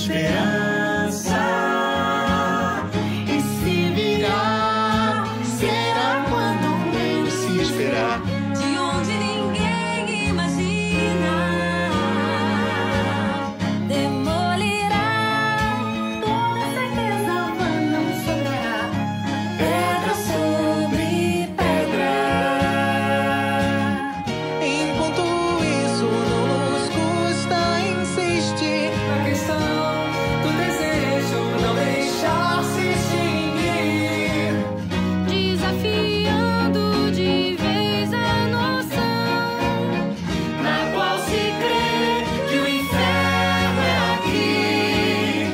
esperança. E se virá, será quando menos se esperar. De onde ninguém imagina, demolirá, toda certeza vã não sobrará, pedra sobre pedra. Enquanto isso não nos custa insistir na questão do desejo não deixar se extinguir, Desafiando de vez a noção na qual se crê que o inferno é aqui.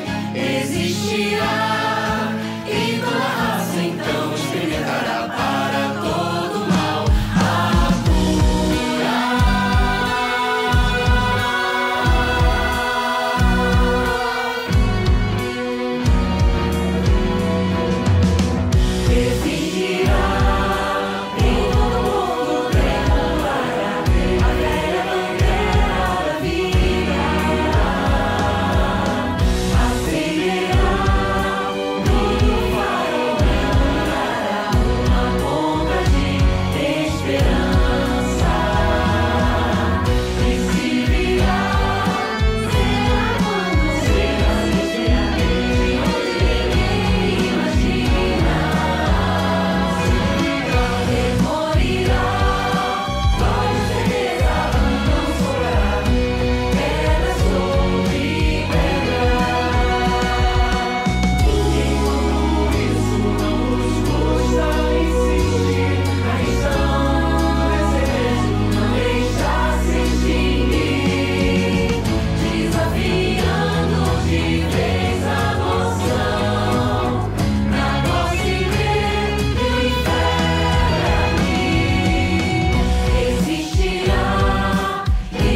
Existirá e toda raça então experimentará para todo mal a cura. Existirá em todo mundo derramará a velha bandeira da vida, acenderá no farol, iluminará uma bomba de esperança. E se virá, será quando será de onde ninguém imagina. Demorirá, pode certeza não sobrará, pedra sobre pedra. Enquanto isso não nos custa insistir na questão do desejo não deixar se extinguir,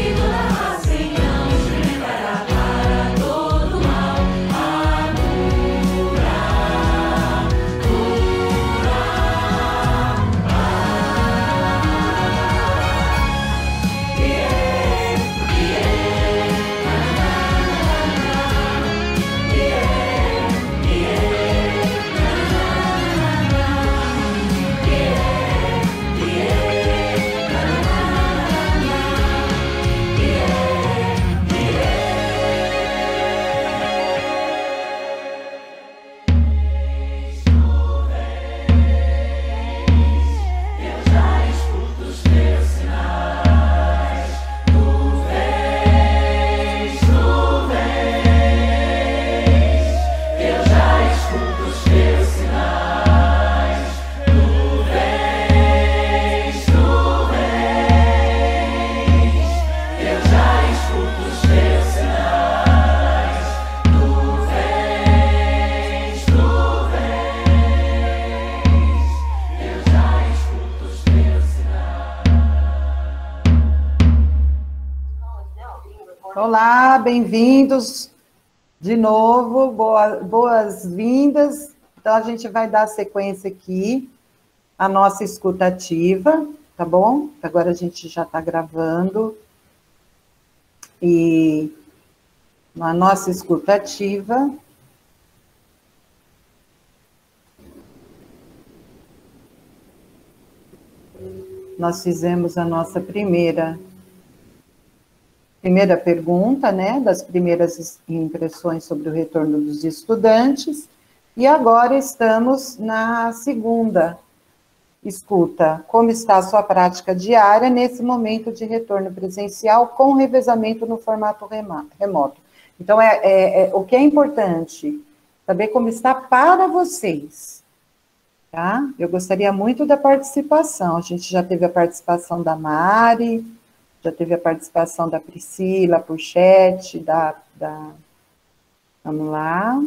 desafiando de vez a noção na qual se crê que o inferno é aqui. Existirá e toda raça então experimentará para todo mal a cura. Eu já escuto os teus sinais. Tu vens, tu vens. Eu já escuto os teus sinais. Tu vens, tu vens. Eu já escuto os teus sinais. Tu vens, tu vens. Eu já escuto os teus sinais. Olá, bem-vindos de novo, boas-vindas. Então, a gente vai dar sequência aqui à nossa escuta ativa, tá bom? Agora a gente já está gravando. E na nossa escuta ativa, nós fizemos a nossa primeira pergunta, né, das primeiras impressões sobre o retorno dos estudantes, e agora estamos na segunda escuta, como está a sua prática diária nesse momento de retorno presencial com revezamento no formato remoto. Então, o que é importante, saber como está para vocês, tá? Eu gostaria muito da participação, a gente já teve a participação da Mari, já teve a participação da Priscila por chat, vamos lá.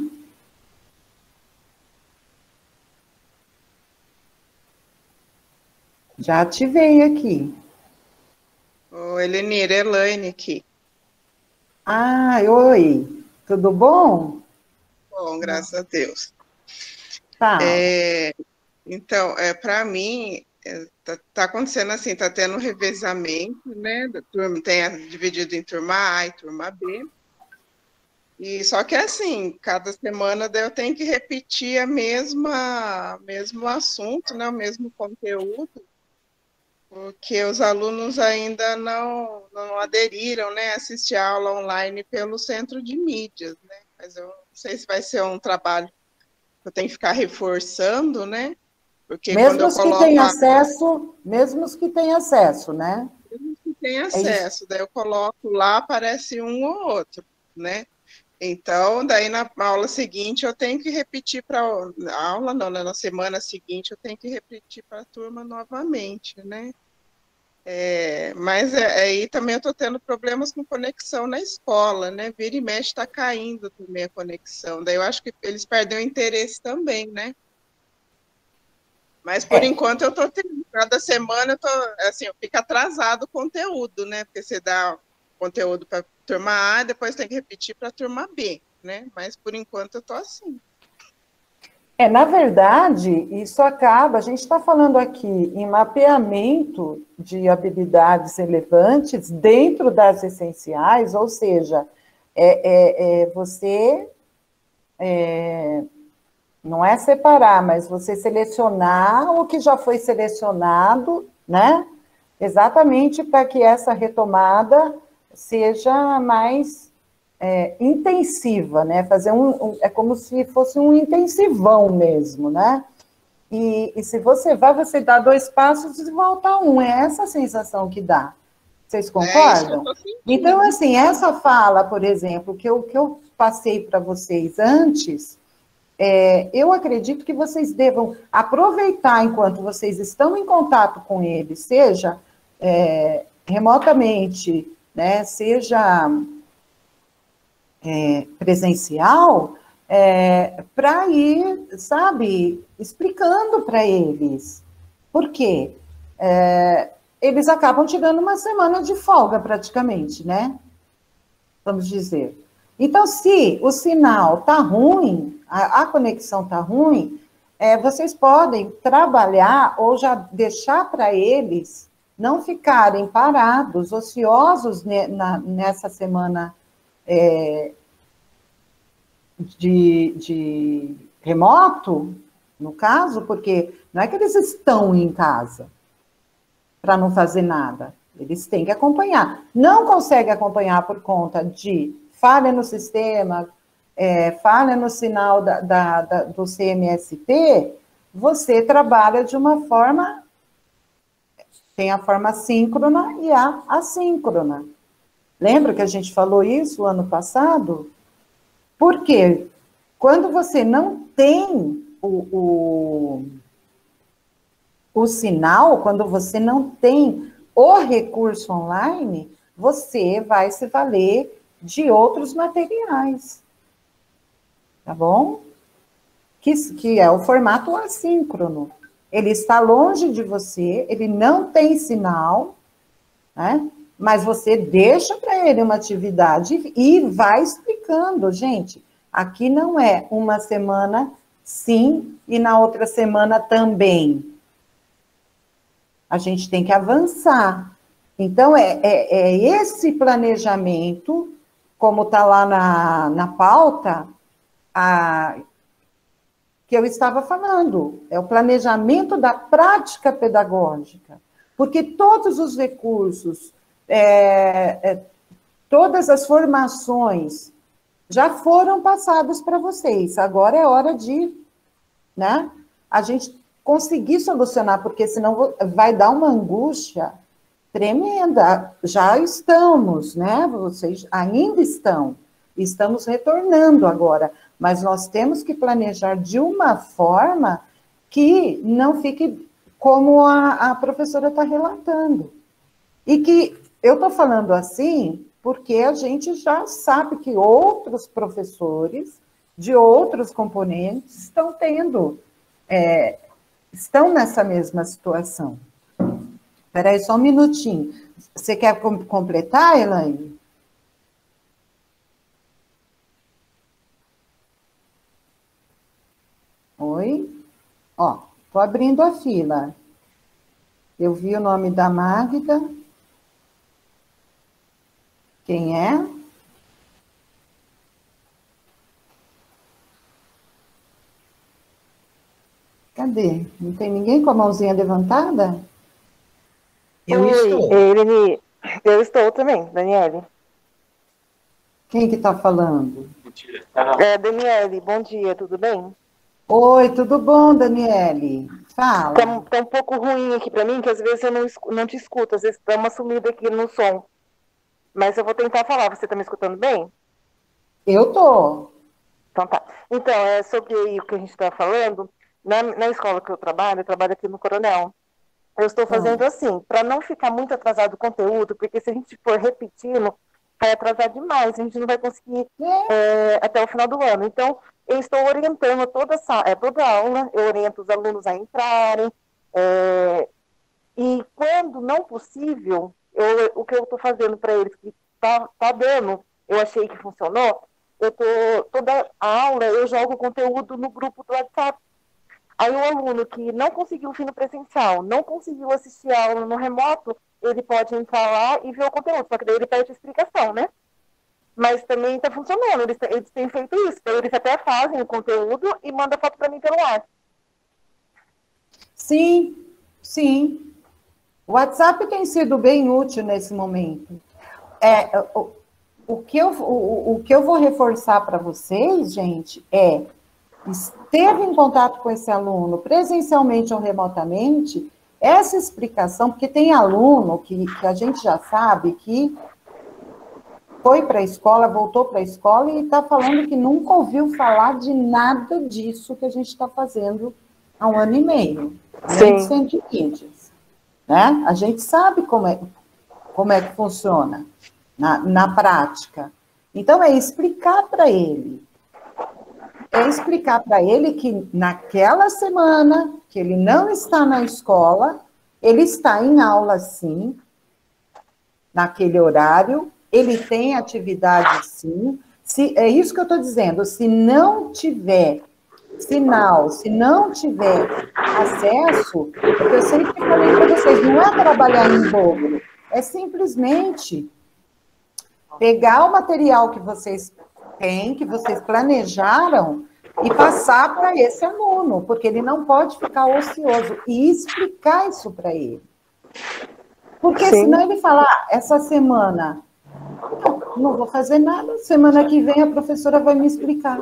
Já ativei aqui. Oi, Elenira, Elaine aqui. Ah, oi, tudo bom? Bom, graças a Deus. Tá. Então, para mim, tá acontecendo assim, tá tendo um revezamento, né? Da turma, dividido em turma A e turma B. E só que assim, cada semana daí eu tenho que repetir a mesmo assunto, né, o mesmo conteúdo, porque os alunos ainda não aderiram, né, a assistir a aula online pelo centro de mídias, né? Mas eu não sei se vai ser um trabalho que eu tenho que ficar reforçando, né? Porque quando Mesmo eu os que têm coloco a acesso, mesmo os que têm acesso, né? que tem É isso. acesso, daí eu coloco lá, aparece um ou outro, né? Então, daí na aula seguinte eu tenho que repetir para a aula, não, né? Na semana seguinte eu tenho que repetir para a turma novamente, né? Mas aí também eu estou tendo problemas com conexão na escola, né? Vira e mexe está caindo também a conexão. Daí eu acho que eles perdem o interesse também, né? Mas por É, enquanto eu estou tendo, cada semana eu tô, assim, fica atrasado o conteúdo, né? Porque você dá conteúdo para a turma A, depois tem que repetir para a turma B, né? Mas por enquanto eu estou assim. na verdade, isso acaba, a gente está falando aqui em mapeamento de habilidades relevantes dentro das essenciais, ou seja, você não é separar, mas você selecionar o que já foi selecionado, né? Exatamente para que essa retomada seja mais intensiva, né? Fazer é como se fosse um intensivão mesmo, né? E se você vai, você dá 2 passos e volta um. É essa a sensação que dá. Vocês É isso que eu concordam? estou Então, sentindo. assim, essa fala, por exemplo, que eu passei para vocês antes, eu acredito que vocês devam aproveitar enquanto vocês estão em contato com ele, seja remotamente, né, seja presencial, para ir, sabe, explicando para eles. Por quê? Eles acabam tirando uma semana de folga praticamente, né? Vamos dizer. Então, se o sinal está ruim, a conexão está ruim, vocês podem trabalhar ou já deixar para eles não ficarem parados, ociosos nessa semana de remoto, no caso, porque não é que eles estão em casa para não fazer nada. Eles têm que acompanhar. Não consegue acompanhar por conta de falha no sistema, falha no sinal do CMSP, você trabalha de uma forma, tem a forma síncrona e a assíncrona. Lembra que a gente falou isso ano passado? Porque quando você não tem o sinal, quando você não tem o recurso online, você vai se valer de outros materiais, tá bom? Que é o formato assíncrono. Ele está longe de você, ele não tem sinal, né? Mas você deixa para ele uma atividade e vai explicando, gente. Aqui não é uma semana sim e na outra semana também. A gente tem que avançar. Então, é esse planejamento, como está lá na pauta, que eu estava falando. É o planejamento da prática pedagógica. Porque todos os recursos, todas as formações já foram passadas para vocês. Agora é hora de, né, a gente conseguir solucionar, porque senão vai dar uma angústia tremenda. Já estamos, né? Vocês ainda estamos retornando agora, mas nós temos que planejar de uma forma que não fique como a professora está relatando. E que eu estou falando assim porque a gente já sabe que outros professores de outros componentes estão nessa mesma situação. Espera aí só um minutinho. Você quer completar, Elaine? Oi? Ó, estou abrindo a fila. Eu vi o nome da Magda. Quem é? Cadê? Não tem ninguém com a mãozinha levantada? Eu estou. Eu estou também, Daniele. Quem que está falando? Daniele, bom dia, tudo bem? Oi, tudo bom, Daniele? Fala. Tá um pouco ruim aqui para mim, que às vezes eu não te escuto, às vezes dá uma sumida aqui no som. Mas eu vou tentar falar, você está me escutando bem? Eu tô. Então tá. Então, sobre o que a gente está falando, na escola que eu trabalho aqui no Coronel. Eu estou fazendo assim, para não ficar muito atrasado o conteúdo, porque se a gente for repetindo, vai atrasar demais, a gente não vai conseguir até o final do ano. Então, eu estou orientando toda aula, eu oriento os alunos a entrarem, e quando não possível, o que eu estou fazendo para eles, que tá dando, eu achei que funcionou, toda a aula eu jogo o conteúdo no grupo do WhatsApp. Aí o aluno que não conseguiu vir no presencial, não conseguiu assistir a aula no remoto, ele pode entrar lá e ver o conteúdo, só que daí ele pede a explicação, né? Mas também está funcionando, eles têm feito isso, então eles até fazem o conteúdo e mandam foto para mim pelo WhatsApp. Sim, sim. O WhatsApp tem sido bem útil nesse momento. O que eu vou reforçar para vocês, gente, esteve em contato com esse aluno presencialmente ou remotamente, essa explicação, porque tem aluno que a gente já sabe que foi para a escola, voltou para a escola e está falando que nunca ouviu falar de nada disso que a gente está fazendo há 1 ano e meio. Nem 120, né? A gente sabe como é que funciona na prática. Então, é explicar para ele. É explicar para ele que naquela semana que ele não está na escola, ele está em aula sim, naquele horário, ele tem atividade sim. É isso que eu estou dizendo, se não tiver sinal, se não tiver acesso, eu sempre falei para vocês, não é trabalhar em dobro, é simplesmente pegar o material que vocês têm, que vocês planejaram, e passar para esse aluno, porque ele não pode ficar ocioso, e explicar isso para ele. Porque senão ele fala, essa semana, não vou fazer nada, semana que vem a professora vai me explicar.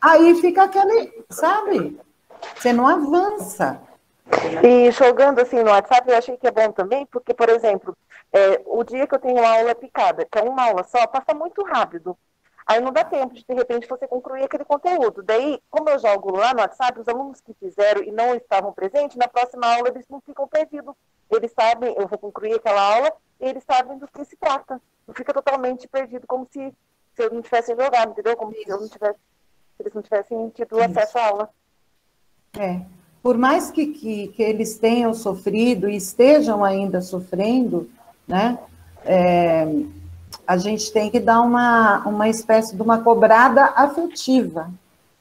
Aí fica aquele, sabe? Você não avança. E jogando assim no WhatsApp, eu achei que é bom também, porque, por exemplo, o dia que eu tenho aula picada, que é uma aula só, passa muito rápido. Aí não dá tempo de repente, você concluir aquele conteúdo. Daí, como eu jogo lá no WhatsApp, os alunos que fizeram e não estavam presentes, na próxima aula eles não ficam perdidos. Eles sabem, eu vou concluir aquela aula, e eles sabem do que se trata. Não fica totalmente perdido, como se eu não tivesse jogado, entendeu? Como se eles não tivessem tido acesso à aula. Por mais que eles tenham sofrido e estejam ainda sofrendo, né? A gente tem que dar uma espécie de uma cobrada afetiva,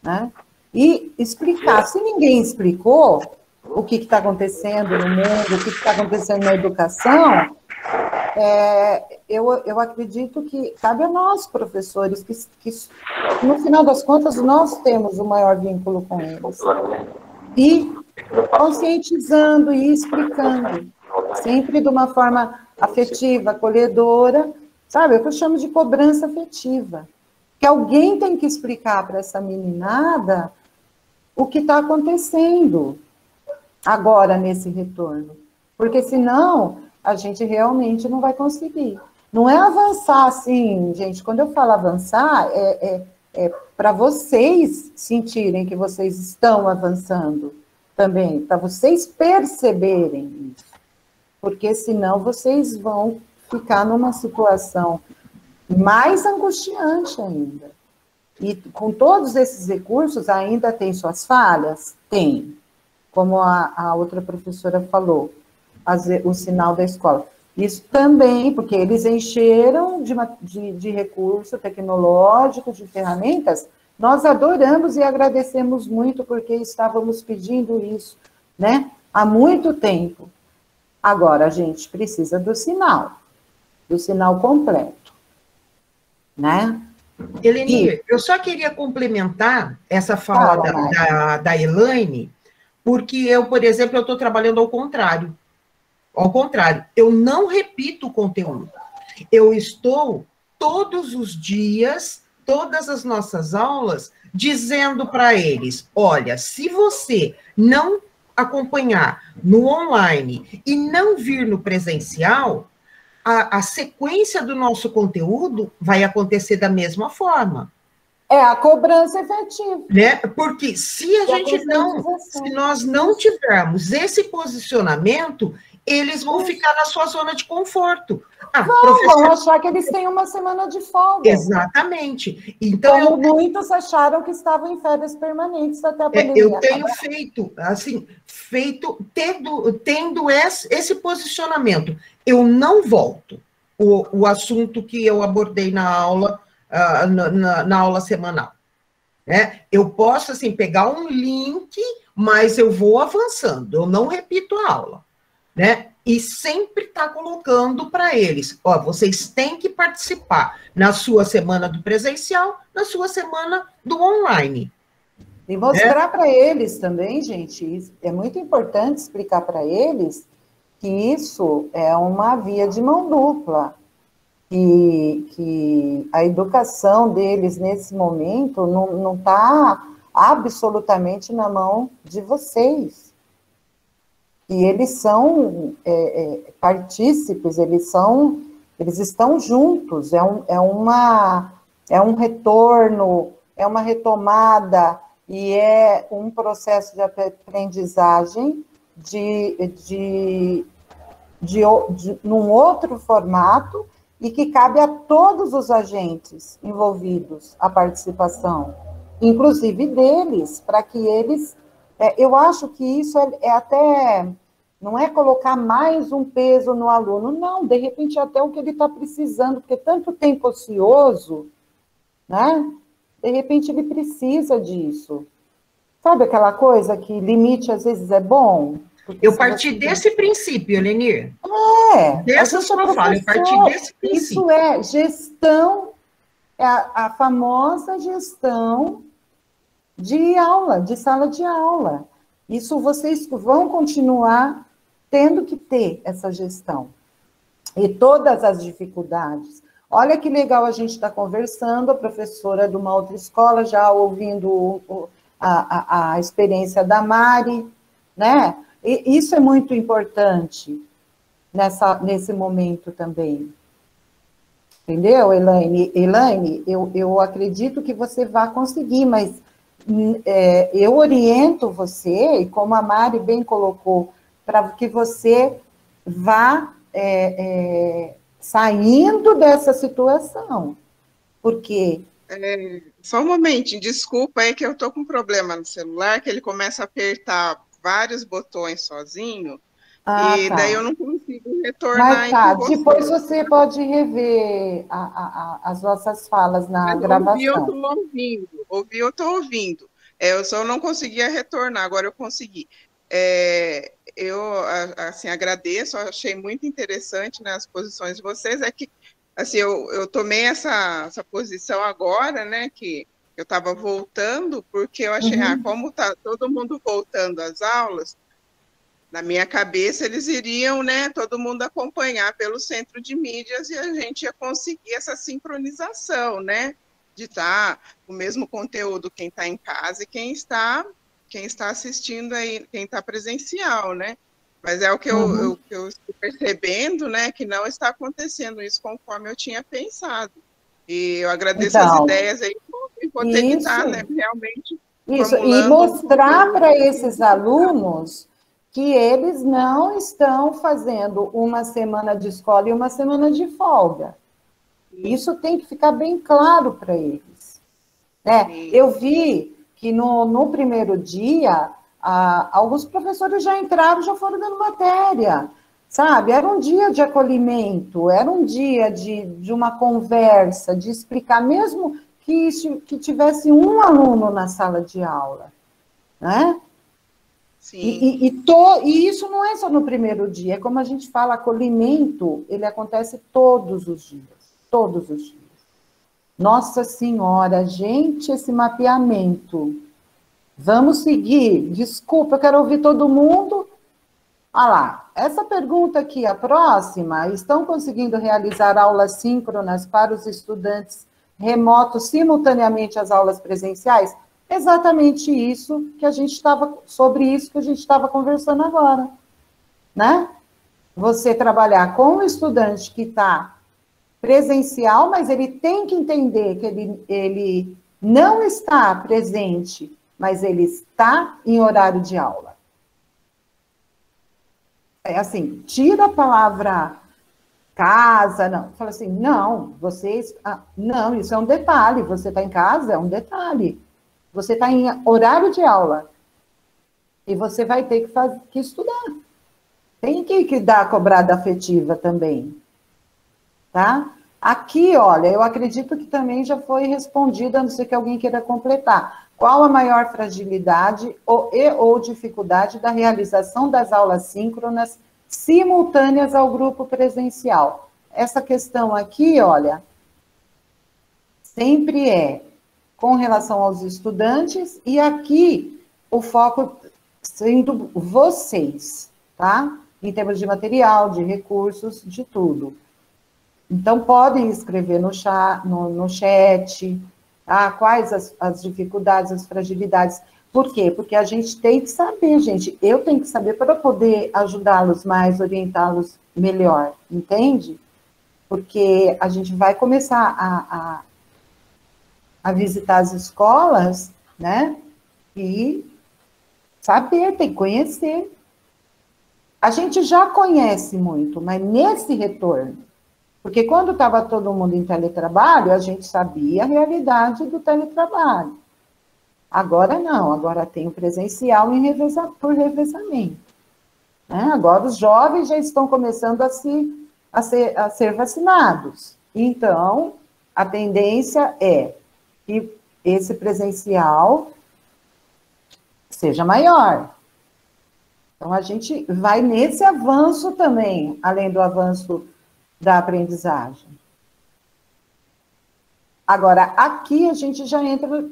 né? E explicar. Se ninguém explicou o que está acontecendo no mundo, o que está acontecendo na educação, eu acredito que cabe a nós, professores, que no final das contas nós temos o maior vínculo com eles. E conscientizando e explicando, sempre de uma forma afetiva, acolhedora, sabe? É o que eu chamo de cobrança afetiva. Que alguém tem que explicar para essa meninada o que está acontecendo agora nesse retorno. Porque senão a gente realmente não vai conseguir. Não é avançar assim, gente. Quando eu falo avançar, é para vocês sentirem que vocês estão avançando também, para vocês perceberem isso. Porque senão vocês vão ficar numa situação mais angustiante ainda. E com todos esses recursos, ainda tem suas falhas? Tem. Como a outra professora falou, o sinal da escola. Isso também, porque eles encheram de recurso tecnológico, de ferramentas, nós adoramos e agradecemos muito, porque estávamos pedindo isso, né? Há muito tempo. Agora, a gente precisa do sinal completo, né? Eleni, eu só queria complementar essa fala da Elaine, Porque eu, por exemplo, eu estou trabalhando ao contrário. Ao contrário, eu não repito o conteúdo. Eu estou todos os dias, todas as nossas aulas, dizendo para eles, olha, se você não acompanhar no online e não vir no presencial, a sequência do nosso conteúdo vai acontecer da mesma forma. É a cobrança efetiva. Né? Porque se a gente não, se nós não tivermos esse posicionamento, eles vão ficar na sua zona de conforto. Vão achar que eles têm uma semana de folga. Exatamente. Então, muitos acharam que estavam em férias permanentes até a pandemia. Eu tenho feito, assim, tendo esse posicionamento. Eu não volto o assunto que eu abordei na aula, na aula semanal. Né? Eu posso, assim, pegar um link, mas eu vou avançando, eu não repito a aula. Né? E sempre está colocando para eles, ó, vocês têm que participar na sua semana do presencial, na sua semana do online. E mostrar para eles também, gente, é muito importante explicar para eles que isso é uma via de mão dupla, que a educação deles nesse momento não está absolutamente na mão de vocês. E eles são partícipes, eles estão juntos, é um retorno, é uma retomada, e é um processo de aprendizagem num outro formato, e que cabe a todos os agentes envolvidos a participação, inclusive deles, para que eles... eu acho que isso até... Não é colocar mais um peso no aluno, não, de repente até o que ele está precisando, porque tanto tempo ocioso, né? De repente ele precisa disso. Sabe aquela coisa que limite às vezes é bom? Eu parti desse princípio, Lenir. Dessa sua fala, eu parti desse princípio. Isso é gestão, é a famosa gestão de aula, de sala de aula. Isso vocês vão continuar tendo que ter essa gestão. E todas as dificuldades. Olha que legal a gente está conversando, a professora de uma outra escola, já ouvindo a experiência da Mari, né? E isso é muito importante nesse momento também. Entendeu, Elaine? Elaine, eu acredito que você vai conseguir, mas eu oriento você, e como a Mari bem colocou, para que você vá saindo dessa situação. Porque... só um momentinho, desculpa, é que eu estou com um problema no celular, que ele começa a apertar vários botões sozinho, e daí eu não consigo retornar. Mas depois você pode rever as nossas falas na gravação. Ouvir eu estou ouvindo. Eu só não conseguia retornar, agora eu consegui. Eu, assim, agradeço, achei muito interessante, né, as posições de vocês, é que, assim, eu tomei essa posição agora, né, que eu estava voltando, porque eu achei, como está todo mundo voltando às aulas, na minha cabeça eles iriam, né, todo mundo acompanhar pelo centro de mídias e a gente ia conseguir essa sincronização, né, de estar o mesmo conteúdo quem está em casa e quem está assistindo aí, quem está presencial, né? Mas é o que eu estou percebendo, né, que não está acontecendo isso conforme eu tinha pensado. E eu agradeço as ideias aí, e vou ter que estar, né, realmente isso, e mostrar para esses alunos que eles não estão fazendo uma semana de escola e uma semana de folga. Isso tem que ficar bem claro para eles. Né? Eu vi que no primeiro dia, alguns professores já entraram, já foram dando matéria, sabe? Era um dia de acolhimento, era um dia de uma conversa, de explicar, mesmo que tivesse um aluno na sala de aula, né? Sim. E isso não é só no primeiro dia, é como a gente fala, acolhimento, ele acontece todos os dias, todos os dias. Nossa Senhora, gente, esse mapeamento Vamos seguir. Desculpa, eu quero ouvir todo mundo. Olha lá, essa pergunta aqui, a próxima, estão conseguindo realizar aulas síncronas para os estudantes remotos simultaneamente às aulas presenciais? Exatamente isso que a gente estava, sobre isso que a gente estava conversando agora, né? Você trabalhar com o estudante que está presencial, mas ele tem que entender que ele não está presente, mas ele está em horário de aula. É assim, tira a palavra casa, não. Fala assim, não, vocês... não, isso é um detalhe. Você está em casa, é um detalhe. Você está em horário de aula. E você vai ter que estudar. Tem que dar a cobrada afetiva também. Tá? Aqui, olha, eu acredito que também já foi respondida, a não ser que alguém queira completar. Qual a maior fragilidade ou dificuldade da realização das aulas síncronas simultâneas ao grupo presencial? Essa questão aqui, olha, sempre é com relação aos estudantes, e aqui o foco sendo vocês, tá? Em termos de material, de recursos, de tudo. Então, podem escrever no chat, tá? Quais as dificuldades, as fragilidades. Por quê? Porque a gente tem que saber, gente. Eu tenho que saber para poder ajudá-los mais, orientá-los melhor, entende? Porque a gente vai começar a visitar as escolas, né? E saber, tem que conhecer. A gente já conhece muito, mas nesse retorno, porque quando estava todo mundo em teletrabalho, a gente sabia a realidade do teletrabalho. Agora não, agora tem o presencial por revezamento. Né? Agora os jovens já estão começando a ser vacinados. Então, a tendência é que esse presencial seja maior. Então, a gente vai nesse avanço também, além do avanço da aprendizagem. Agora, aqui a gente já entra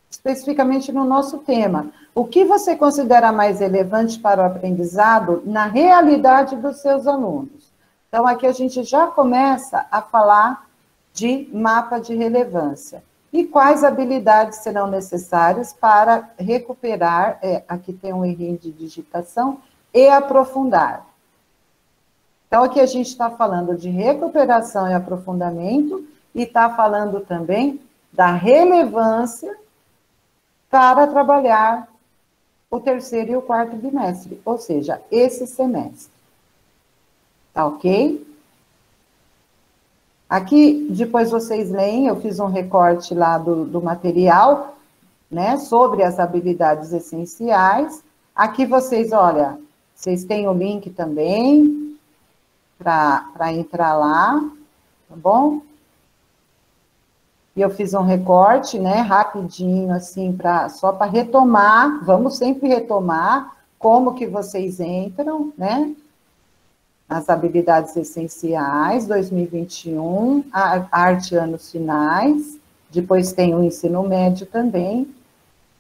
especificamente no nosso tema. O que você considera mais relevante para o aprendizado na realidade dos seus alunos? Então, aqui a gente já começa a falar de mapa de relevância. E quais habilidades serão necessárias para recuperar, aqui tem um errinho de digitação, e aprofundar. Então, aqui a gente está falando de recuperação e aprofundamento, e está falando também da relevância para trabalhar o terceiro e o quarto bimestre, ou seja, esse semestre. Tá ok? Aqui, depois vocês leem, eu fiz um recorte lá do material, né, sobre as habilidades essenciais. Aqui vocês, olha, vocês têm o link também para entrar lá, tá bom? E eu fiz um recorte, né, rapidinho, assim, só para retomar, vamos sempre retomar como que vocês entram, né? As habilidades essenciais, 2021, a arte anos finais, depois tem o ensino médio também.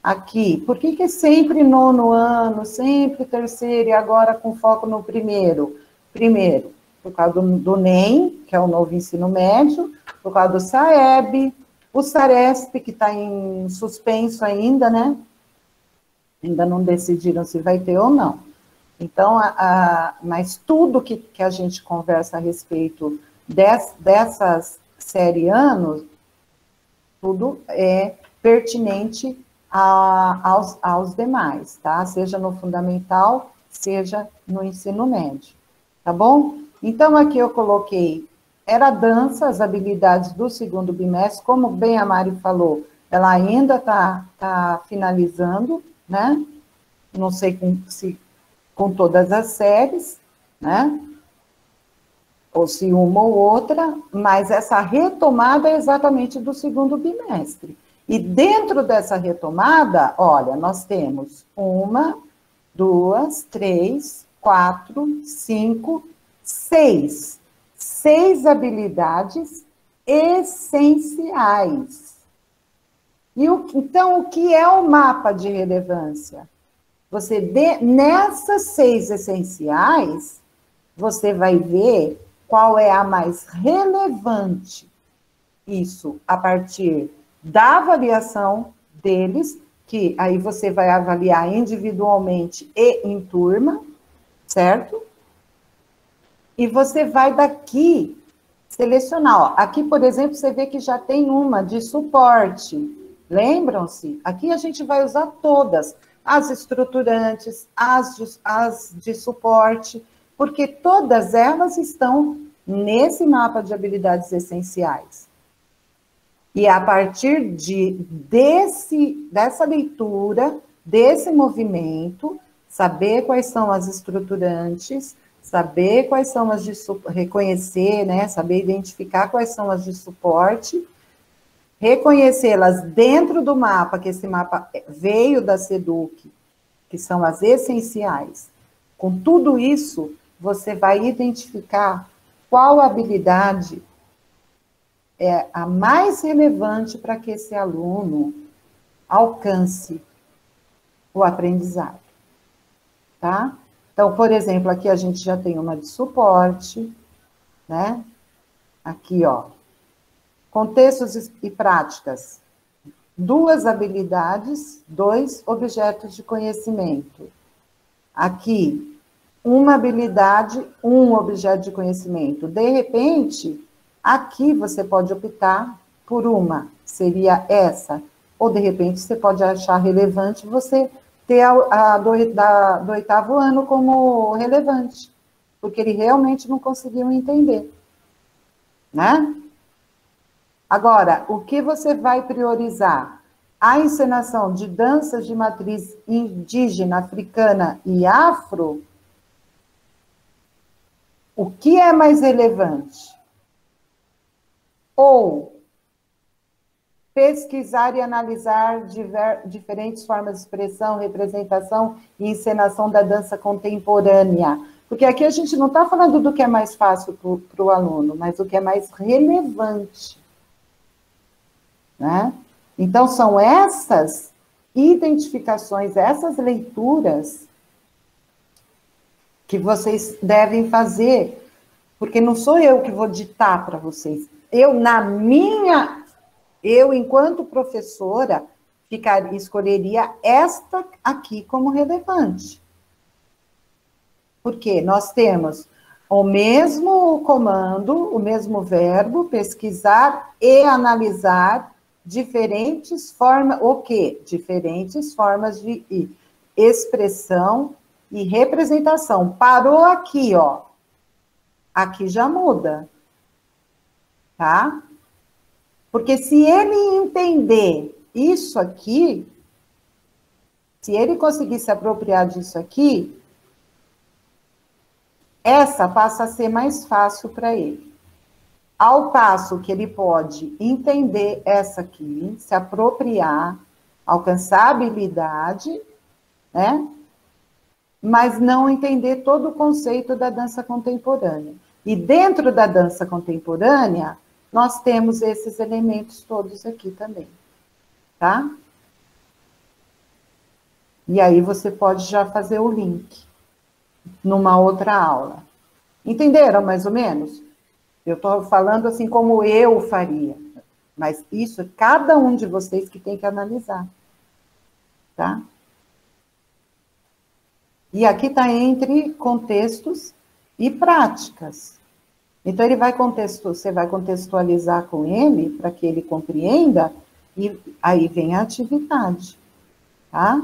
Aqui, por que sempre nono ano, sempre terceiro e agora com foco no primeiro? Primeiro, por causa do NEM, que é o novo ensino médio, por causa do SAEB, o SARESP, que está em suspenso ainda, né? Ainda não decidiram se vai ter ou não. Então, mas tudo que a gente conversa a respeito dessas série anos, tudo é pertinente aos demais, tá? Seja no fundamental, seja no ensino médio, tá bom? Então, aqui eu coloquei, era dança, as habilidades do segundo bimestre, como bem a Mari falou, ela ainda está finalizando, né? Não sei se com todas as séries, né? Ou se uma ou outra, mas essa retomada é exatamente do segundo bimestre. E dentro dessa retomada, olha, nós temos 1, 2, 3, 4, 5, 6. 6 habilidades essenciais. Então, o que é o mapa de relevância? Nessas 6 essenciais, você vai ver qual é a mais relevante. Isso a partir da avaliação deles, que aí você vai avaliar individualmente e em turma, certo? E você vai daqui selecionar. Ó, aqui, por exemplo, você vê que já tem uma de suporte. Lembram-se? Aqui a gente vai usar todas, as estruturantes, as de suporte, porque todas elas estão nesse mapa de habilidades essenciais. E a partir dessa leitura, desse movimento, saber quais são as estruturantes, saber quais são as de reconhecer, né? Saber identificar quais são as de suporte, reconhecê-las dentro do mapa, que esse mapa veio da SEDUC, que são as essenciais. Com tudo isso, você vai identificar qual habilidade é a mais relevante para que esse aluno alcance o aprendizado, tá? Então, por exemplo, aqui a gente já tem uma de suporte, né? Aqui, ó, contextos e práticas, 2 habilidades, 2 objetos de conhecimento. Aqui, uma habilidade, 1 objeto de conhecimento. De repente, aqui você pode optar por uma, seria essa. Ou, de repente, você pode achar relevante você ter a do 8º ano como relevante, porque ele realmente não conseguiu entender, né? Agora, o que você vai priorizar? A encenação de danças de matriz indígena, africana e afro? O que é mais relevante? Ou pesquisar e analisar diferentes formas de expressão, representação e encenação da dança contemporânea. Porque aqui a gente não está falando do que é mais fácil para o aluno, mas do que é mais relevante, né? Então, são essas identificações, essas leituras que vocês devem fazer, porque não sou eu que vou ditar para vocês. Eu, enquanto professora, escolheria esta aqui como relevante. Porque nós temos o mesmo comando, o mesmo verbo, pesquisar e analisar diferentes formas, o quê? Diferentes formas de expressão e representação. Parou aqui, ó. Aqui já muda, tá? Porque se ele entender isso aqui, se ele conseguir se apropriar disso aqui, essa passa a ser mais fácil para ele. Ao passo que ele pode entender essa aqui, se apropriar, alcançar a habilidade, né? Mas não entender todo o conceito da dança contemporânea. E dentro da dança contemporânea, nós temos esses elementos todos aqui também, tá? E aí você pode já fazer o link numa outra aula. Entenderam mais ou menos? Eu estou falando assim como eu faria, mas isso é cada um de vocês que tem que analisar, tá? E aqui está entre contextos e práticas. Então, você vai contextualizar com ele, para que ele compreenda, e aí vem a atividade, tá?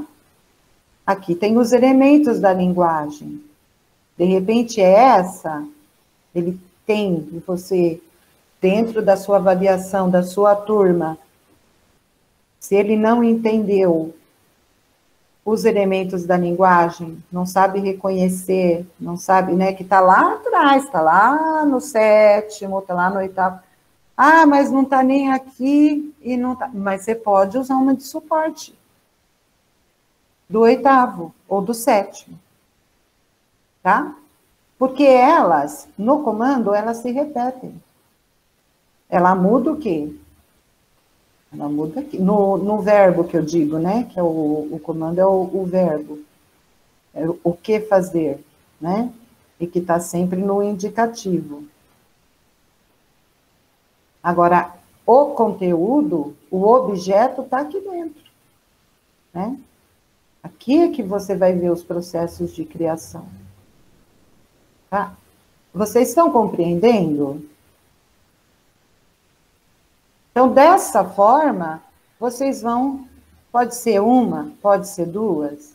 Aqui tem os elementos da linguagem. De repente, ele tem, você, dentro da sua avaliação, da sua turma, se ele não entendeu os elementos da linguagem, não sabe reconhecer, não sabe, né, que está lá atrás, está lá no 7º, está lá no 8º. Ah, mas não está nem aqui, e não tá. Mas você pode usar uma de suporte, do 8º ou do 7º, tá? Porque elas, no comando, elas se repetem. Ela muda o quê? Ela muda aqui. No verbo que eu digo, né? Que é o comando é o verbo. É o que fazer, né? E que está sempre no indicativo. Agora, o conteúdo, o objeto está aqui dentro, né? Aqui é que você vai ver os processos de criação. Tá? Vocês estão compreendendo? Então, dessa forma, vocês vão... Pode ser uma, pode ser duas.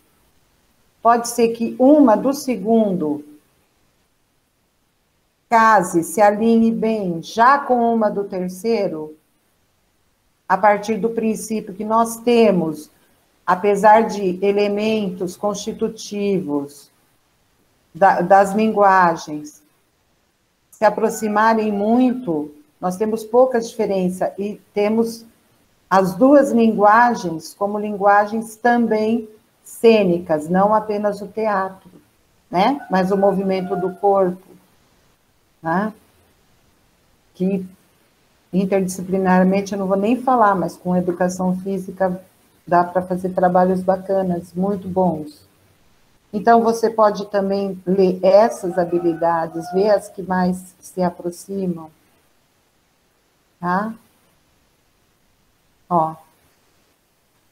Pode ser que uma do segundo case, se alinhe bem, já com uma do terceiro, a partir do princípio que nós temos, apesar de elementos constitutivos das linguagens se aproximarem muito, nós temos pouca diferença e temos as duas linguagens como linguagens também cênicas, não apenas o teatro, né? Mas o movimento do corpo, né? Que interdisciplinarmente eu não vou nem falar, mas com educação física dá para fazer trabalhos bacanas, muito bons. Então, você pode também ler essas habilidades, ver as que mais se aproximam, tá? Ó,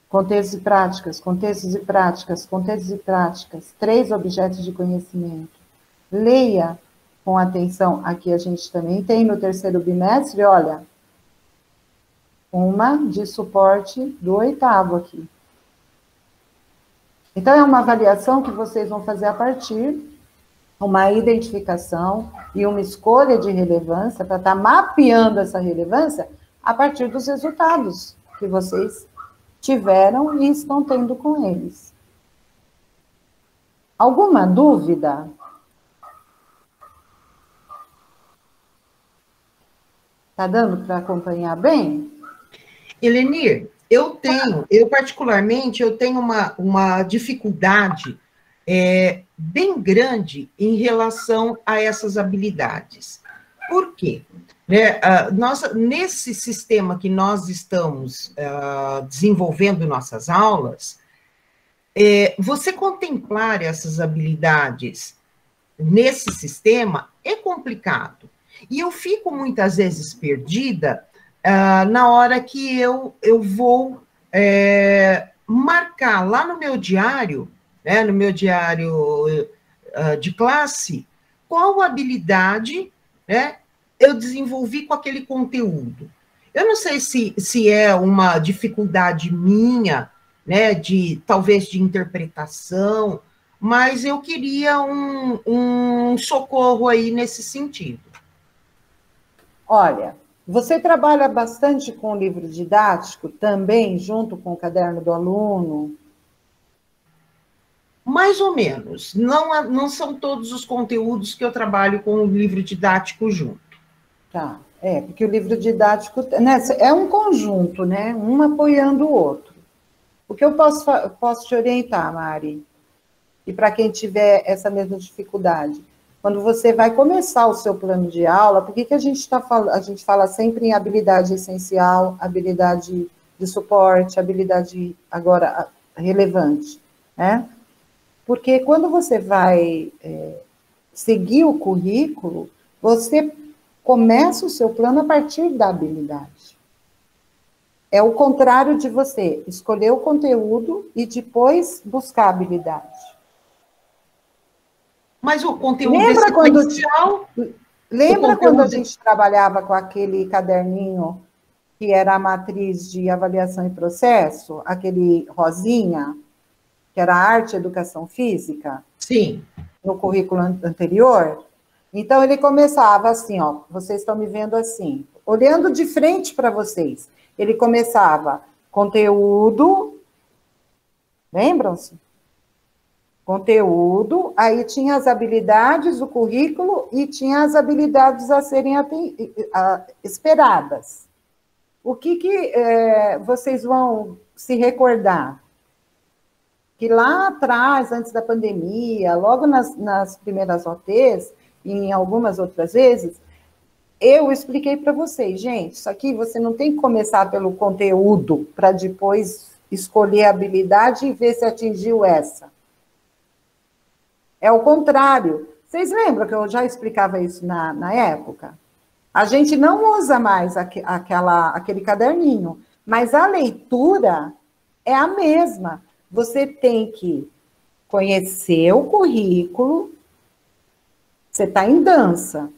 contextos e práticas, contextos e práticas, contextos e práticas, 3 objetos de conhecimento. Leia com atenção, aqui a gente também tem no terceiro bimestre, olha, uma de suporte do 8º aqui. Então, é uma avaliação que vocês vão fazer a partir, uma identificação e uma escolha de relevância, para estar mapeando essa relevância a partir dos resultados que vocês tiveram e estão tendo com eles. Alguma dúvida? Está dando para acompanhar bem? Helenir, eu particularmente, eu tenho uma dificuldade bem grande em relação a essas habilidades. Por quê? Nesse sistema que nós estamos desenvolvendo nossas aulas, você contemplar essas habilidades nesse sistema é complicado. E eu fico muitas vezes perdida na hora que eu vou marcar lá no meu diário, né, no meu diário de classe, qual habilidade, né, eu desenvolvi com aquele conteúdo. Eu não sei se é uma dificuldade minha, né, talvez de interpretação, mas eu queria um socorro aí nesse sentido. Olha, você trabalha bastante com o livro didático também, junto com o caderno do aluno? Mais ou menos. Não são todos os conteúdos que eu trabalho com o livro didático junto. Tá, porque o livro didático, né, é um conjunto, né? Um apoiando o outro. O que eu posso te orientar, Mari? E para quem tiver essa mesma dificuldade, quando você vai começar o seu plano de aula, por que a gente fala sempre em habilidade essencial, habilidade de suporte, habilidade agora relevante, né? Porque quando você vai seguir o currículo, você começa o seu plano a partir da habilidade. É o contrário de você escolher o conteúdo e depois buscar a habilidade. Mas o conteúdo sequencial... Lembra quando a gente trabalhava com aquele caderninho que era a matriz de avaliação e processo, aquele rosinha, que era arte e educação física? Sim. No currículo anterior? Então, ele começava assim, ó, vocês estão me vendo assim, olhando de frente para vocês. Ele começava conteúdo, lembram-se? Conteúdo, aí tinha as habilidades do currículo e tinha as habilidades a serem esperadas. O que vocês vão se recordar? Que lá atrás, antes da pandemia, logo nas primeiras OTs, e em algumas outras vezes, eu expliquei para vocês, gente, isso aqui você não tem que começar pelo conteúdo para depois escolher a habilidade e ver se atingiu essa. É o contrário. Vocês lembram que eu já explicava isso na época? A gente não usa mais aquele caderninho, mas a leitura é a mesma. Você tem que conhecer o currículo, você está em dança.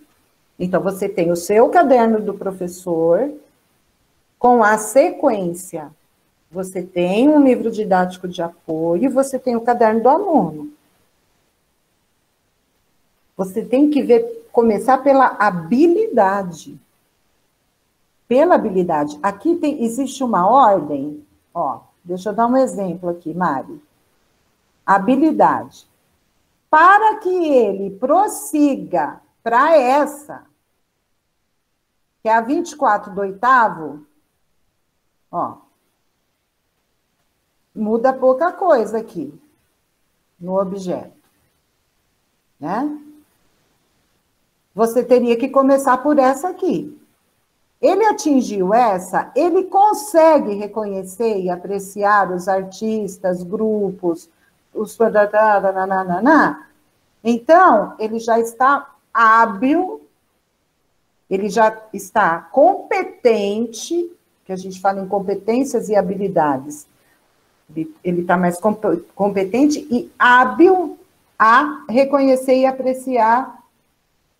Então, você tem o seu caderno do professor, com a sequência. Você tem um livro didático de apoio, você tem o caderno do aluno. Você tem que começar pela habilidade. Pela habilidade. Aqui existe uma ordem, ó, deixa eu dar um exemplo aqui, Mari. Habilidade. Para que ele prossiga para essa, que é a 24 do 8º, ó, muda pouca coisa aqui no objeto, né? Você teria que começar por essa aqui. Ele atingiu essa, ele consegue reconhecer e apreciar os artistas, grupos, os... Então, ele já está hábil, ele já está competente, que a gente fala em competências e habilidades. Ele está mais competente e hábil a reconhecer e apreciar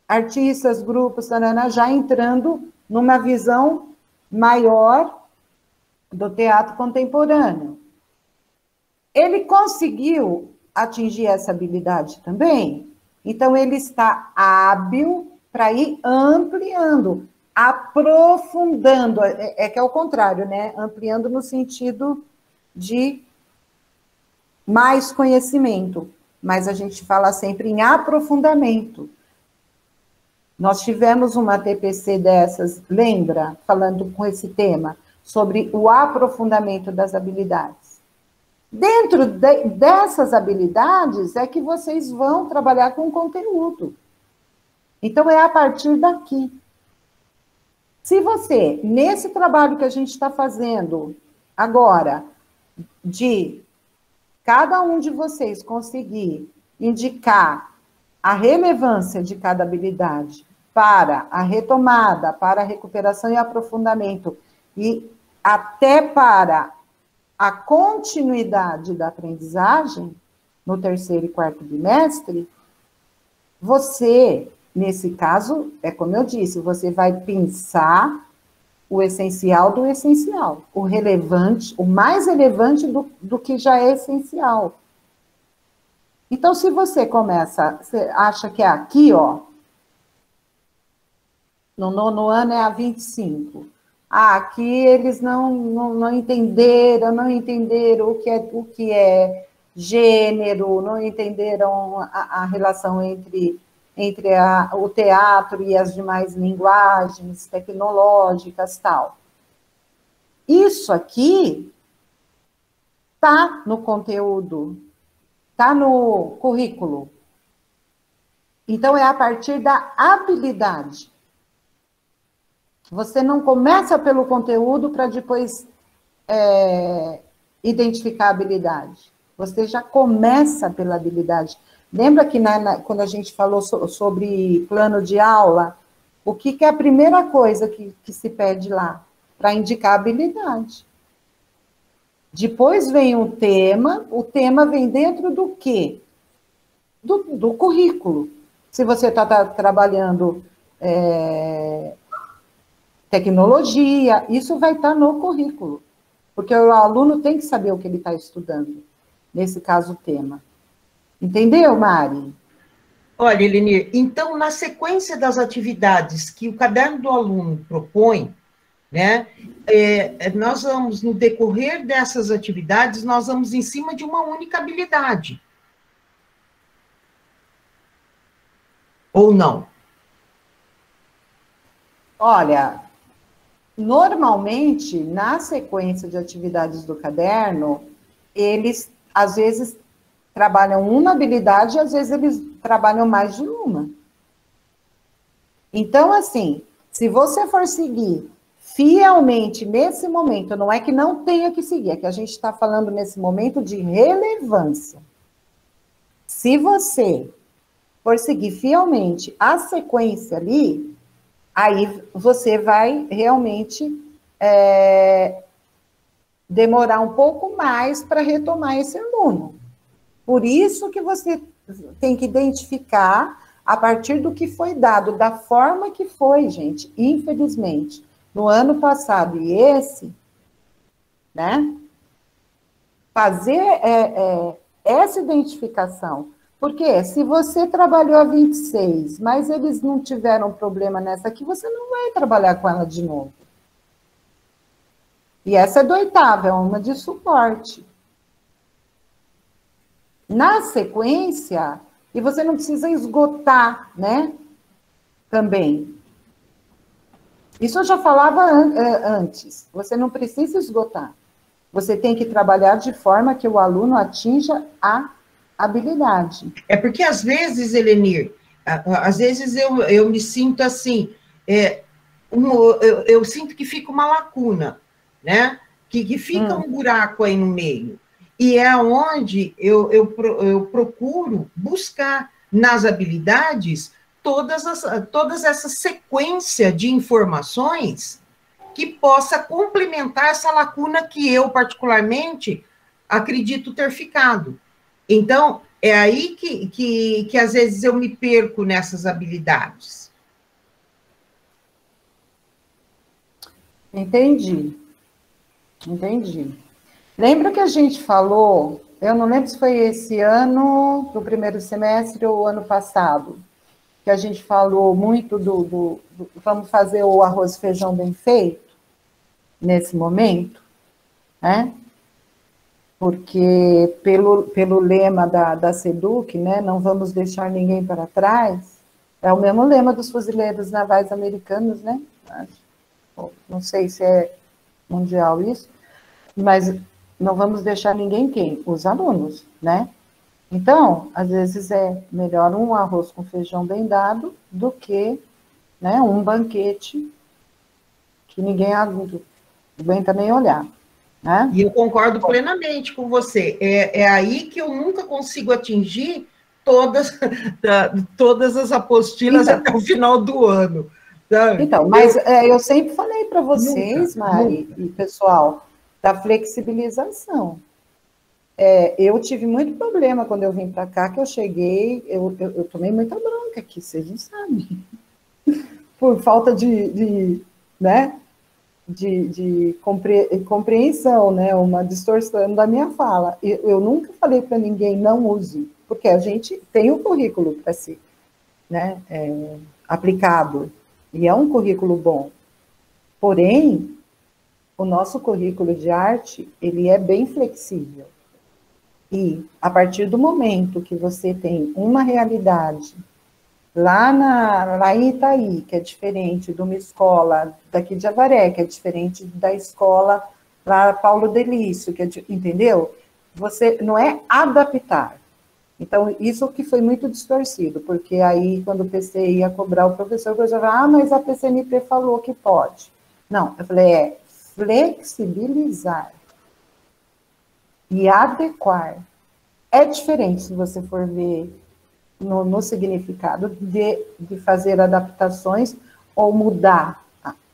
artistas, grupos, já entrando numa visão maior do teatro contemporâneo. Ele conseguiu atingir essa habilidade também? Então, ele está hábil para ir ampliando, aprofundando, que é o contrário, né? Ampliando no sentido de mais conhecimento, mas a gente fala sempre em aprofundamento. Nós tivemos uma TPC dessas, lembra? Falando com esse tema, sobre o aprofundamento das habilidades. Dentro dessas habilidades é que vocês vão trabalhar com conteúdo. Então, é a partir daqui. Se você, nesse trabalho que a gente está fazendo agora, de cada um de vocês conseguir indicar a relevância de cada habilidade para a retomada, para a recuperação e aprofundamento, e até para a continuidade da aprendizagem, no 3º e 4º bimestre, você, nesse caso, é como eu disse, você vai pensar o essencial do essencial, o relevante, o mais relevante do que já é essencial. Então, se você você acha que é aqui, ó, no 9º ano é a 25. Aqui eles não entenderam o que é gênero, não entenderam a relação entre o teatro e as demais linguagens tecnológicas, tal. Isso aqui está no conteúdo, está no currículo. Então, é a partir da habilidade. Você não começa pelo conteúdo para depois identificar a habilidade. Você já começa pela habilidade. Lembra que quando a gente falou sobre plano de aula, o que é a primeira coisa que se pede lá? Para indicar a habilidade. Depois vem o tema vem dentro do quê? Do currículo. Se você está trabalhando tecnologia, isso vai estar no currículo. Porque o aluno tem que saber o que ele está estudando. Nesse caso, o tema. Entendeu, Mari? Olha, Elenir, então, na sequência das atividades que o caderno do aluno propõe, né, nós vamos, no decorrer dessas atividades, nós vamos em cima de uma única habilidade. Ou não? Olha, normalmente, na sequência de atividades do caderno, eles, às vezes, trabalham uma habilidade e, às vezes, eles trabalham mais de uma. Então, assim, Se você for seguir fielmente nesse momento, não é que não tenha que seguir, é que a gente está falando nesse momento de relevância. Se você for seguir fielmente a sequência ali, aí você vai realmente demorar um pouco mais para retomar esse aluno. Por isso que você tem que identificar a partir do que foi dado, da forma que foi, gente, infelizmente, no ano passado e esse, né? Fazer essa identificação. Porque se você trabalhou a 26, mas eles não tiveram problema nessa aqui, você não vai trabalhar com ela de novo. E essa é do oitavo, é uma de suporte. Na sequência, e você não precisa esgotar, né? Também. Isso eu já falava antes. Você não precisa esgotar. Você tem que trabalhar de forma que o aluno atinja a habilidade. É porque, às vezes, Helenir, às vezes eu me sinto assim, eu sinto que fica uma lacuna, né? Que fica um buraco aí no meio. E é onde eu procuro buscar nas habilidades todas essa sequência de informações que possa complementar essa lacuna que eu, particularmente, acredito ter ficado. Então, é aí que às vezes eu me perco nessas habilidades. Entendi. Lembra que a gente falou, eu não lembro se foi esse ano, do primeiro semestre, ou ano passado, que a gente falou muito do vamos fazer o arroz e feijão bem feito, nesse momento, né? Porque pelo lema da SEDUC, né, não vamos deixar ninguém para trás, é o mesmo lema dos fuzileiros navais americanos, né? Não sei se é mundial isso, mas não vamos deixar ninguém quem? Os alunos, né? Então, às vezes é melhor um arroz com feijão bem dado do que, né, um banquete que ninguém aguenta nem olhar. Né? E eu concordo plenamente com você. É aí que eu nunca consigo atingir todas as apostilas até o final do ano. Sabe? Então, mas eu sempre falei para vocês, Mari e pessoal, da flexibilização. Eu tive muito problema quando eu vim para cá, que eu cheguei, eu tomei muita bronca aqui, vocês não sabem. Por falta né? De compreensão, né? Uma distorção da minha fala. Eu nunca falei para ninguém não use, porque a gente tem um currículo para ser, né, aplicado, e é um currículo bom. Porém, o nosso currículo de arte, ele é bem flexível. E, a partir do momento que você tem uma realidade lá em Itaí, que é diferente de uma escola daqui de Avaré, que é diferente da escola lá Paulo Delício, que entendeu? Você não é adaptar. Então, isso que foi muito distorcido, porque aí, quando o PC ia cobrar o professor, eu já falava, mas a PCNP falou que pode. Não, eu falei, flexibilizar e adequar. É diferente se você for ver no significado de fazer adaptações ou mudar,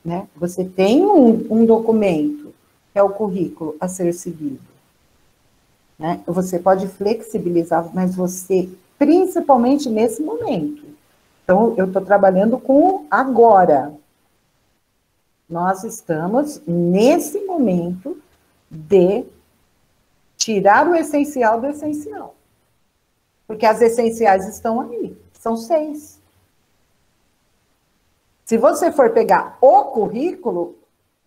né? Você tem um documento, que é o currículo, a ser seguido, né? Você pode flexibilizar, mas você, principalmente nesse momento. Então, eu estou trabalhando com agora. Nós estamos nesse momento de tirar o essencial do essencial. Porque as essenciais estão aí, são 6. Se você for pegar o currículo,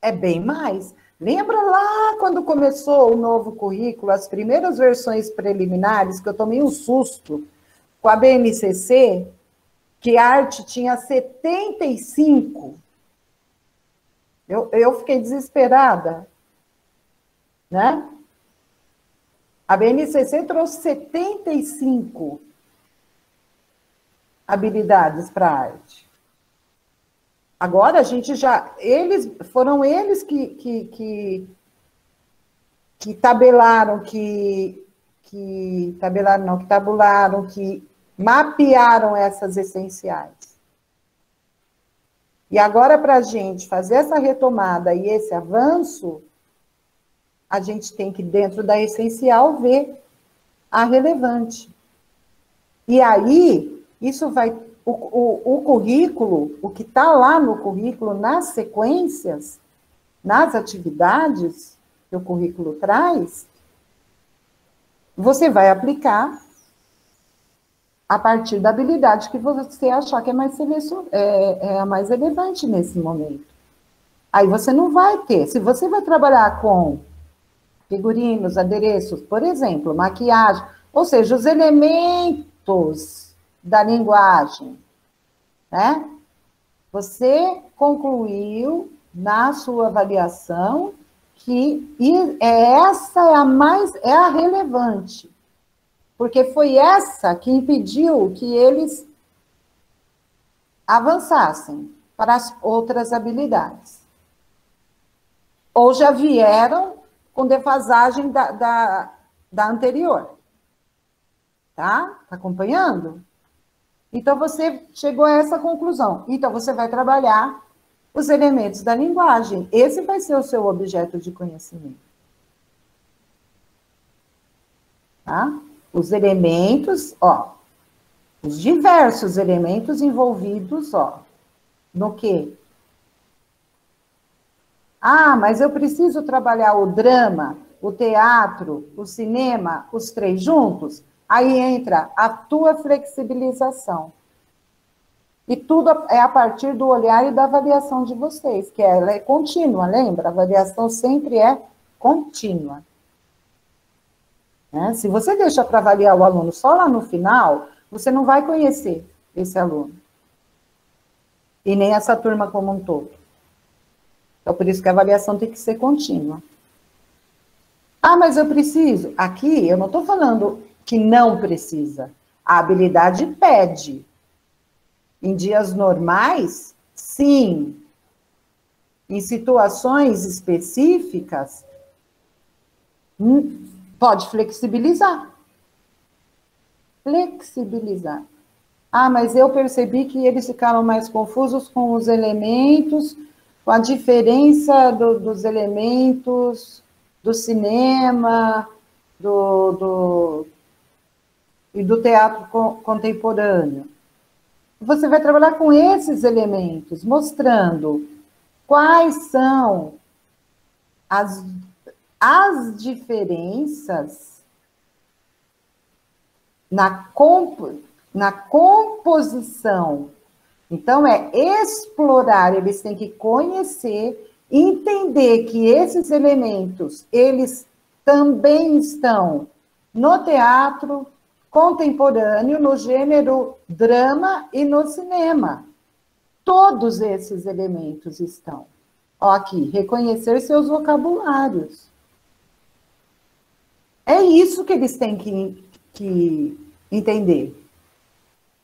é bem mais. Lembra lá quando começou o novo currículo, as primeiras versões preliminares, que eu tomei um susto com a BNCC, que a arte tinha 75. Eu fiquei desesperada, né? A BNCC trouxe 75 habilidades para a arte. Agora a gente já, foram eles que tabelaram, que tabularam, que mapearam essas essenciais. E agora, para a gente fazer essa retomada e esse avanço, a gente tem que, dentro da essencial, ver a relevante. E aí, isso vai... O currículo, o que está lá no currículo, nas sequências, nas atividades que o currículo traz, você vai aplicar a partir da habilidade que você achar que é a mais relevante nesse momento. Aí você não vai ter. Se você vai trabalhar com figurinos, adereços, por exemplo, maquiagem, ou seja, os elementos da linguagem, né? Você concluiu na sua avaliação que essa é a relevante, porque foi essa que impediu que eles avançassem para as outras habilidades. Ou já vieram com defasagem da anterior. Tá? Tá acompanhando? Então, você chegou a essa conclusão. Então, você vai trabalhar os elementos da linguagem. Esse vai ser o seu objeto de conhecimento. Tá? Os elementos, ó, os diversos elementos envolvidos, ó, no quê? Ah, mas eu preciso trabalhar o drama, o teatro, o cinema, os três juntos? Aí entra a tua flexibilização. E tudo é a partir do olhar e da avaliação de vocês, que ela é contínua, lembra? A avaliação sempre é contínua. Né? Se você deixa para avaliar o aluno só lá no final, você não vai conhecer esse aluno. E nem essa turma como um todo. Então, por isso que a avaliação tem que ser contínua. Ah, mas eu preciso. Aqui, eu não estou falando que não precisa. A habilidade pede. Em dias normais, sim. Em situações específicas, pode flexibilizar. Flexibilizar. Ah, mas eu percebi que eles ficaram mais confusos com os elementos, com a diferença dos elementos do cinema e do teatro contemporâneo. Você vai trabalhar com esses elementos, mostrando quais são as diferenças na composição. Então, é explorar, eles têm que conhecer, entender que esses elementos, eles também estão no teatro contemporâneo, no gênero drama e no cinema. Todos esses elementos estão. Ó, aqui, reconhecer seus vocabulários. É isso que eles têm que entender.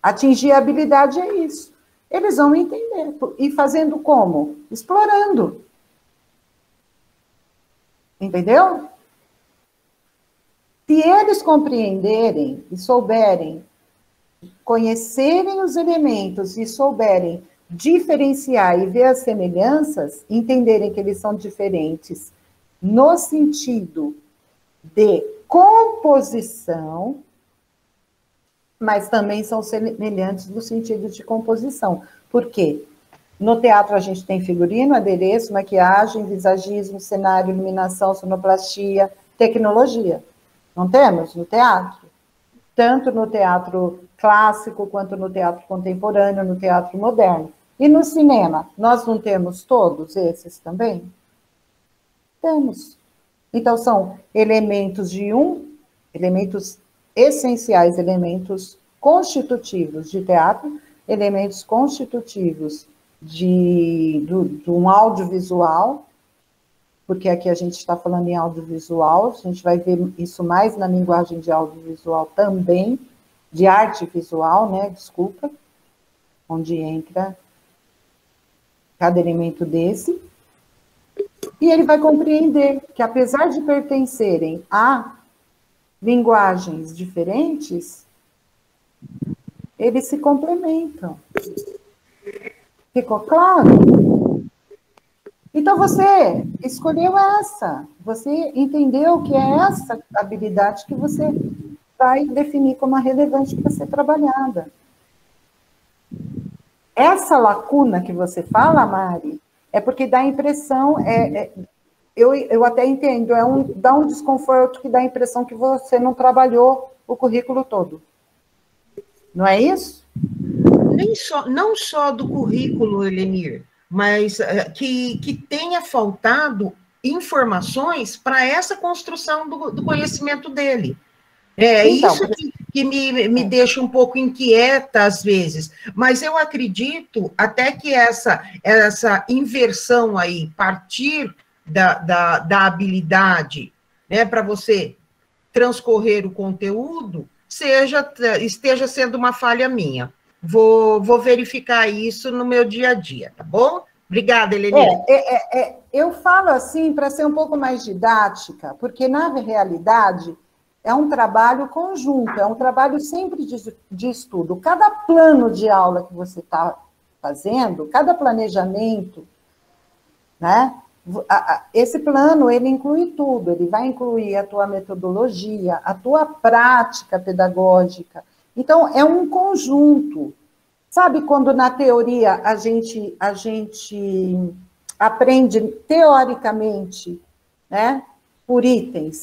Atingir a habilidade é isso. Eles vão entender. E fazendo como? Explorando. Entendeu? Se eles compreenderem e souberem, conhecerem os elementos e souberem diferenciar e ver as semelhanças, entenderem que eles são diferentes no sentido de composição, mas também são semelhantes no sentido de composição. Por quê? No teatro a gente tem figurino, adereço, maquiagem, visagismo, cenário, iluminação, sonoplastia, tecnologia. Não temos no teatro? Tanto no teatro clássico, quanto no teatro contemporâneo, no teatro moderno. E no cinema, nós não temos todos esses também? Temos. Então, são elementos elementos essenciais, elementos constitutivos de teatro, elementos constitutivos de um audiovisual, porque aqui a gente está falando em audiovisual, a gente vai ver isso mais na linguagem de audiovisual também, de arte visual, né, desculpa, onde entra cada elemento desse, e ele vai compreender que, apesar de pertencerem a linguagens diferentes, eles se complementam. Ficou claro? Então, você escolheu essa, você entendeu que é essa habilidade que você vai definir como a relevante para ser trabalhada. Essa lacuna que você fala, Mari, é porque dá a impressão, eu até entendo, dá um desconforto que dá a impressão que você não trabalhou o currículo todo. Não é isso? Não só do currículo, Helenir, mas que tenha faltado informações para essa construção do conhecimento dele. Então, Isso que me deixa um pouco inquieta às vezes, mas eu acredito até que essa inversão aí, partir da habilidade, né, para você transcorrer o conteúdo, esteja sendo uma falha minha. Vou verificar isso no meu dia a dia, tá bom? Obrigada, Helenir. Eu falo assim para ser um pouco mais didática, porque, na realidade, é um trabalho conjunto, é um trabalho sempre de estudo. Cada plano de aula que você está fazendo, cada planejamento, né? Esse plano, ele inclui tudo, ele vai incluir a tua metodologia, a tua prática pedagógica. Então, é um conjunto. Sabe quando na teoria a gente aprende teoricamente, né? Por itens,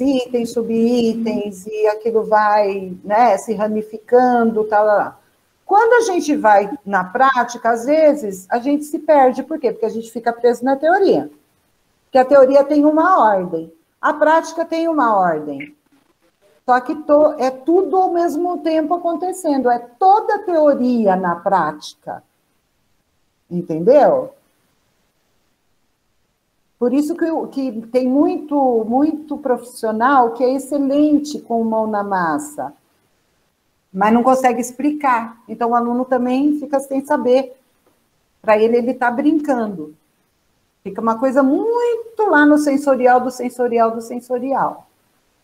subitens, e aquilo vai, né, se ramificando, tal, lá. Quando a gente vai na prática, às vezes, a gente se perde. Por quê? Porque a gente fica preso na teoria. Porque a teoria tem uma ordem, a prática tem uma ordem. Só que é tudo ao mesmo tempo acontecendo, é toda teoria na prática. Entendeu? Por isso que tem muito profissional que é excelente com mão na massa, mas não consegue explicar. Então, o aluno também fica sem saber. Para ele está brincando. Fica uma coisa muito lá no sensorial, do sensorial, do sensorial.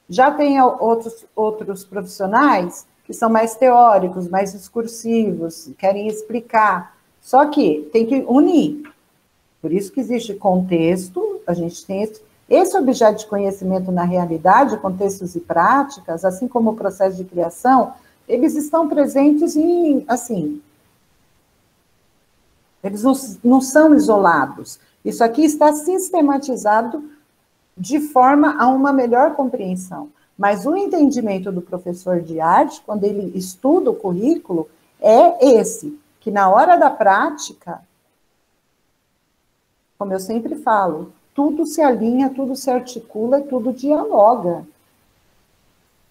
Já tem outros profissionais que são mais teóricos, mais discursivos, querem explicar. Só que tem que unir. Por isso que existe contexto, a gente tem esse objeto de conhecimento na realidade, contextos e práticas, assim como o processo de criação, eles estão presentes em, assim, eles não são isolados. Isso aqui está sistematizado de forma a uma melhor compreensão. Mas o entendimento do professor de arte, quando ele estuda o currículo, é esse, que na hora da prática, como eu sempre falo, tudo se alinha, tudo se articula, tudo dialoga.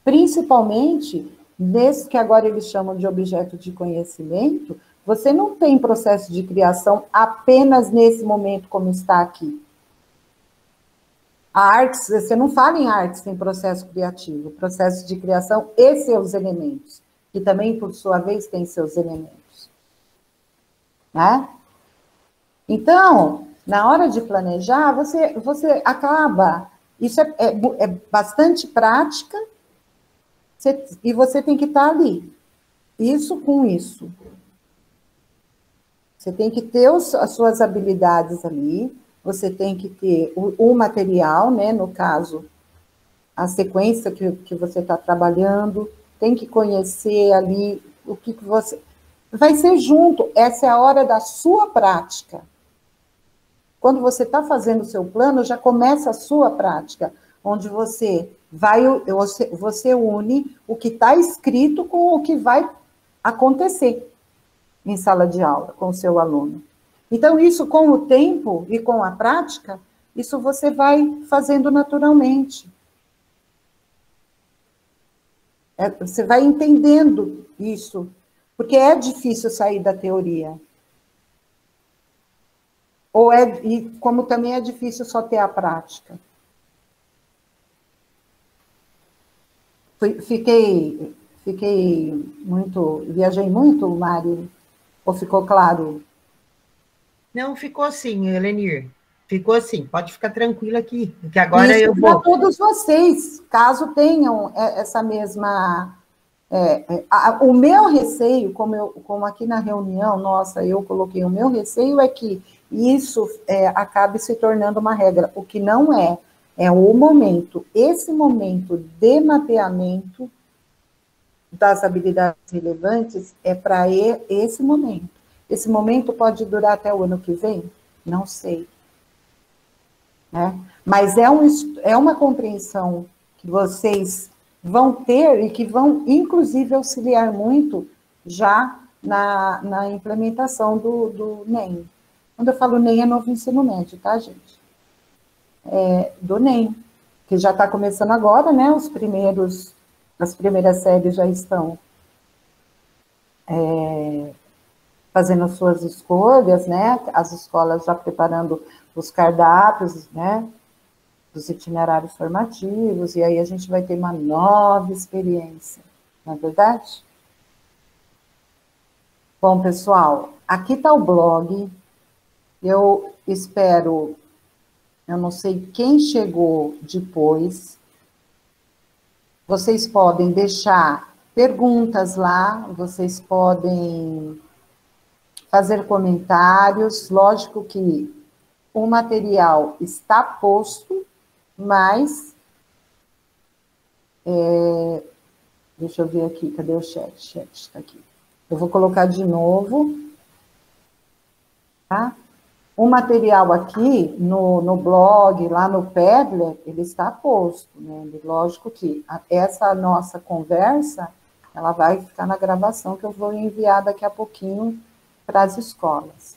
Principalmente, nesse que agora eles chamam de objeto de conhecimento, você não tem processo de criação apenas nesse momento como está aqui. A arte, você não fala em arte sem processo criativo, processo de criação e seus elementos, que também, por sua vez, tem seus elementos. Né? Então, na hora de planejar, você acaba, isso é bastante prática, e você tem que estar ali, isso com isso. Você tem que ter as suas habilidades ali, você tem que ter o material, né, no caso, a sequência que você está trabalhando, tem que conhecer ali o que você... Vai ser junto, essa é a hora da sua prática. Quando você está fazendo o seu plano, já começa a sua prática, onde você une o que está escrito com o que vai acontecer em sala de aula com o seu aluno. Então, isso com o tempo e com a prática, isso você vai fazendo naturalmente. Você vai entendendo isso, porque é difícil sair da teoria. E como também é difícil só ter a prática. Viajei muito, Mari? Ou ficou claro? Não, ficou assim, Helenir. Ficou assim, pode ficar tranquila aqui, que agora Isso eu para vou. todos vocês, caso tenham essa mesma. O meu receio, como aqui na reunião, nossa, eu coloquei, o meu receio é que isso acabe se tornando uma regra, o que não é o momento, esse momento de mapeamento das habilidades relevantes é para esse momento. Esse momento pode durar até o ano que vem? Não sei. Né? Mas é uma compreensão que vocês vão ter e que vão, inclusive, auxiliar muito já na implementação do NEM. Quando eu falo NEM, é novo ensino médio, tá, gente? Do NEM, que já está começando agora, né? As primeiras séries já estão fazendo suas escolhas, né? As escolas já preparando os cardápios, né? Dos itinerários formativos, e aí a gente vai ter uma nova experiência, não é verdade? Bom, pessoal, aqui está o blog, eu espero, eu não sei quem chegou depois, vocês podem deixar perguntas lá, vocês podem fazer comentários, lógico que o material está posto, mas, deixa eu ver aqui, cadê o chat? Chat está aqui. Eu vou colocar de novo, tá? O material aqui no blog, lá no Padlet, ele está posto, né? Lógico que essa nossa conversa, ela vai ficar na gravação que eu vou enviar daqui a pouquinho para as escolas,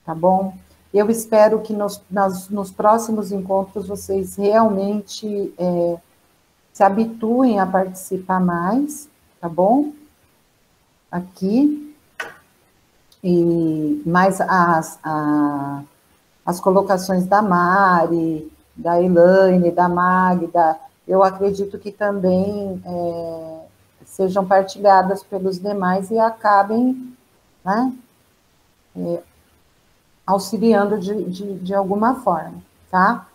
tá bom? Eu espero que nos próximos encontros vocês realmente se habituem a participar mais, tá bom? Aqui. E mais as colocações da Mari, da Elaine, da Magda, eu acredito que também sejam partilhadas pelos demais e acabem, né, auxiliando de alguma forma, tá?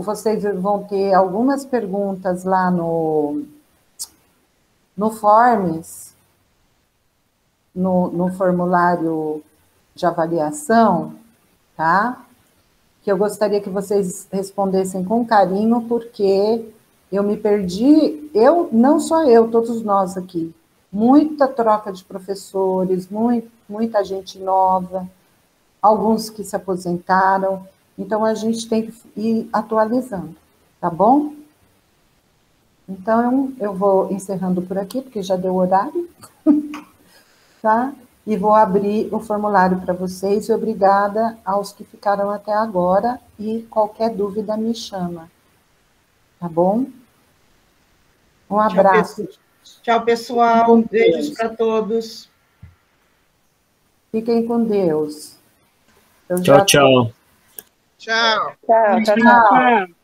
Vocês vão ter algumas perguntas lá no Forms, no formulário de avaliação, tá? Que eu gostaria que vocês respondessem com carinho, porque eu me perdi, não só eu, todos nós aqui, muita troca de professores, muita gente nova, alguns que se aposentaram, então a gente tem que ir atualizando, tá bom? Então, eu vou encerrando por aqui, porque já deu horário, tá? E vou abrir o formulário para vocês, e obrigada aos que ficaram até agora, e qualquer dúvida me chama, tá bom? Um abraço. Tchau, pessoal. Beijos para todos. Fiquem com Deus. Tchau, tchau. Tchau. Tchau, tchau, tchau. Tchau.